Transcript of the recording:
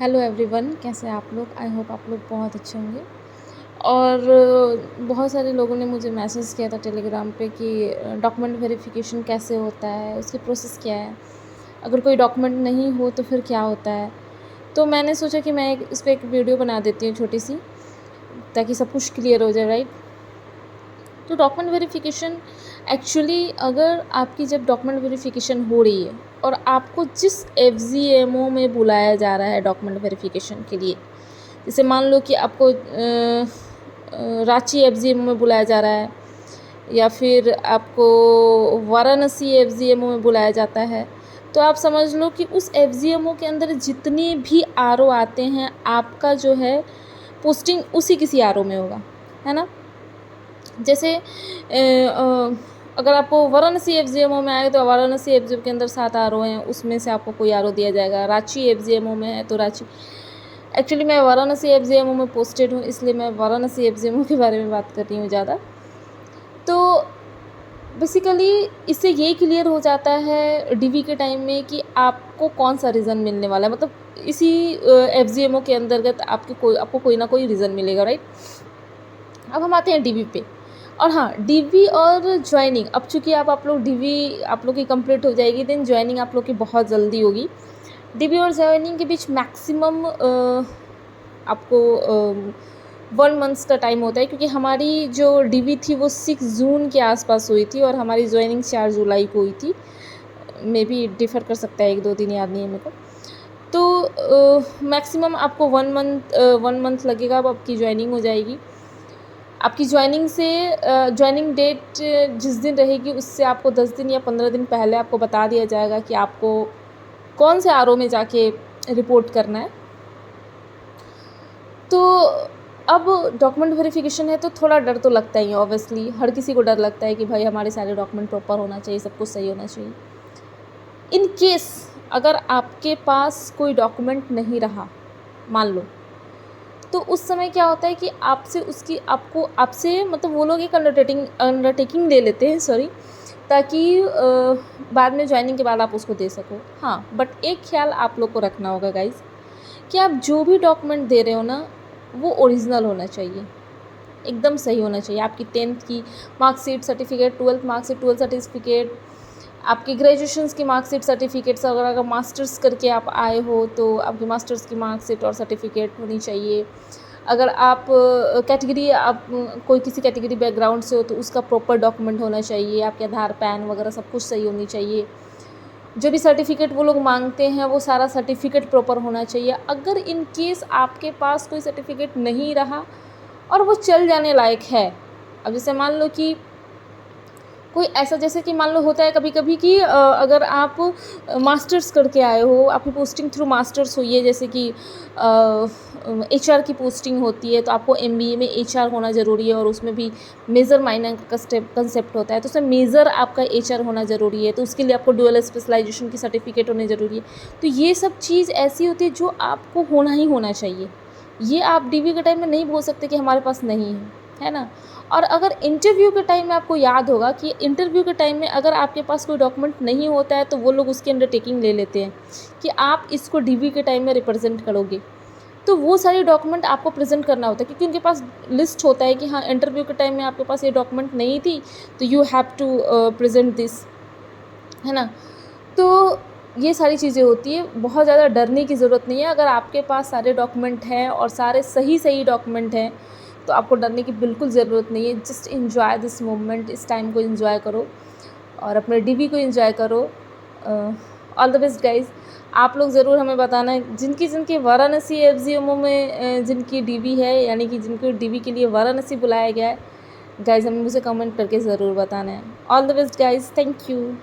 Hello everyone, कैसे हैं आप लोग। आई होप आप लोग बहुत अच्छे होंगे। और बहुत सारे लोगों ने मुझे मैसेज किया था टेलीग्राम पे कि डॉक्यूमेंट वेरिफिकेशन कैसे होता है, उसकी प्रोसेस क्या है, अगर कोई डॉक्यूमेंट नहीं हो तो फिर क्या होता है। तो मैंने सोचा कि मैं इस पर एक वीडियो बना देती हूँ छोटी सी, ताकि सब कुछ क्लियर हो जाए, राइट। तो डॉक्यूमेंट वेरिफिकेशन एक्चुअली, अगर आपकी जब डॉक्यूमेंट वेरिफिकेशन हो रही है और आपको जिस एफजीएमओ में बुलाया जा रहा है डॉक्यूमेंट वेरिफिकेशन के लिए, जैसे मान लो कि आपको रांची एफजीएमओ में बुलाया जा रहा है या फिर आपको वाराणसी एफजीएमओ में बुलाया जाता है, तो आप समझ लो कि उस एफजीएमओ के अंदर जितने भी आरओ आते हैं, आपका जो है पोस्टिंग उसी किसी आरओ में होगा, है ना। जैसे अगर आपको वाराणसी एफजीएमओ में आए तो वाराणसी एफजीएमओ के अंदर 7 आरओ हैं, उसमें से आपको कोई आरओ दिया जाएगा। रांची एफजीएमओ में है तो रांची, एक्चुअली मैं वाराणसी एफजीएमओ में पोस्टेड हूँ, इसलिए मैं वाराणसी एफजीएमओ के बारे में बात कर रही हूँ ज़्यादा। तो बेसिकली इससे ये क्लियर हो जाता है डीवी के टाइम में कि आपको कौन सा रीज़न मिलने वाला है, मतलब इसी एफजीएमओ के अंतर्गत आपको कोई ना कोई रीज़न मिलेगा, राइट। अब हम आते हैं डीवी पे। और हाँ, डीवी और ज्वाइनिंग, अब चूँकि आप लोग डीवी आप लोग की कंप्लीट हो जाएगी, देन ज्वाइनिंग आप लोग की बहुत जल्दी होगी। डीवी और ज्वाइनिंग के बीच मैक्सिमम आपको 1 मंथ्स का टाइम होता है, क्योंकि हमारी जो डीवी थी वो 6 जून के आसपास हुई थी और हमारी ज्वाइनिंग 4 जुलाई को हुई थी। मे बी डिफ़र कर सकता है, 1-2 दिन याद नहीं है मेरे को। तो मैक्सिमम आपको 1 मंथ लगेगा, अब आपकी ज्वाइनिंग हो जाएगी। आपकी ज्वाइनिंग से ज्वाइनिंग डेट जिस दिन रहेगी उससे आपको 10 दिन या 15 दिन पहले आपको बता दिया जाएगा कि आपको कौन से आरओ में जाके रिपोर्ट करना है। तो अब डॉक्यूमेंट वेरिफिकेशन है तो थोड़ा डर तो लगता ही है, ऑब्वियसली हर किसी को डर लगता है कि भाई हमारे सारे डॉक्यूमेंट प्रॉपर होना चाहिए, सब कुछ सही होना चाहिए। इन केस अगर आपके पास कोई डॉक्यूमेंट नहीं रहा, मान लो, तो उस समय क्या होता है कि आपसे मतलब वो लोग एक अंडरटेकिंग ले लेते हैं, सॉरी, ताकि बाद में ज्वाइनिंग के बाद आप उसको दे सको। हाँ, बट एक ख्याल आप लोग को रखना होगा गाइज़, कि आप जो भी डॉक्यूमेंट दे रहे हो ना, वो ओरिजिनल होना चाहिए, एकदम सही होना चाहिए। आपकी 10th की marksheet certificate, 12th marksheet, 12th certificate, आपकी ग्रेजुएशंस की मार्कशीट सर्टिफिकेट्स, अगर मास्टर्स करके आप आए हो तो आपकी मास्टर्स की मार्कशीट और सर्टिफिकेट होनी चाहिए। अगर आप कैटेगरी आप कोई किसी कैटेगरी बैकग्राउंड से हो तो उसका प्रॉपर डॉक्यूमेंट होना चाहिए, आपके आधार, पैन वगैरह सब कुछ सही होनी चाहिए। जो भी सर्टिफिकेट वो लोग मांगते हैं वो सारा सर्टिफिकेट प्रॉपर होना चाहिए। अगर इन केस आपके पास कोई सर्टिफिकेट नहीं रहा और वो चल जाने लायक है, अब जैसे मान लो कि कोई ऐसा, जैसे कि मान लो होता है कभी कभी कि अगर आप मास्टर्स करके आए हो, आपकी पोस्टिंग थ्रू मास्टर्स हुई है, जैसे कि एचआर की पोस्टिंग होती है, तो आपको एमबीए में एचआर होना ज़रूरी है और उसमें भी मेजर माइनर का कंसेप्ट होता है, तो उसमें मेजर आपका एचआर होना ज़रूरी है, तो उसके लिए आपको ड्यूअल स्पेशलाइजेशन की सर्टिफिकेट होनी ज़रूरी है। तो ये सब चीज़ ऐसी होती है जो आपको होना ही होना चाहिए। ये आप डीवी के टाइम में नहीं बोल सकते कि हमारे पास नहीं है ना। और अगर इंटरव्यू के टाइम में आपको याद होगा कि इंटरव्यू के टाइम में अगर आपके पास कोई डॉक्यूमेंट नहीं होता है तो वो लोग उसकी अंडरटेकिंग ले लेते हैं कि आप इसको डीवी के टाइम में रिप्रेजेंट करोगे, तो वो सारे डॉक्यूमेंट आपको प्रेजेंट करना होता है, क्योंकि उनके पास लिस्ट होता है कि हाँ, इंटरव्यू के टाइम में आपके पास ये डॉक्यूमेंट नहीं थी तो you have to present this, है ना। तो ये सारी चीज़ें होती है, बहुत ज़्यादा डरने की ज़रूरत नहीं है। अगर आपके पास सारे डॉक्यूमेंट हैं और सारे सही डॉक्यूमेंट हैं तो आपको डरने की बिल्कुल ज़रूरत नहीं है। जस्ट इन्जॉय दिस मोमेंट, इस टाइम को इन्जॉय करो और अपने डीवी को इन्जॉय करो। All the best guys. आप लोग ज़रूर हमें बताना है जिनकी वाराणसी एफजीएमओ में जिनकी डीवी है, यानी कि जिनको डीवी के लिए वाराणसी बुलाया गया है, गाइज हमें मुझे कमेंट करके ज़रूर बताना है। All the best guys, thank you.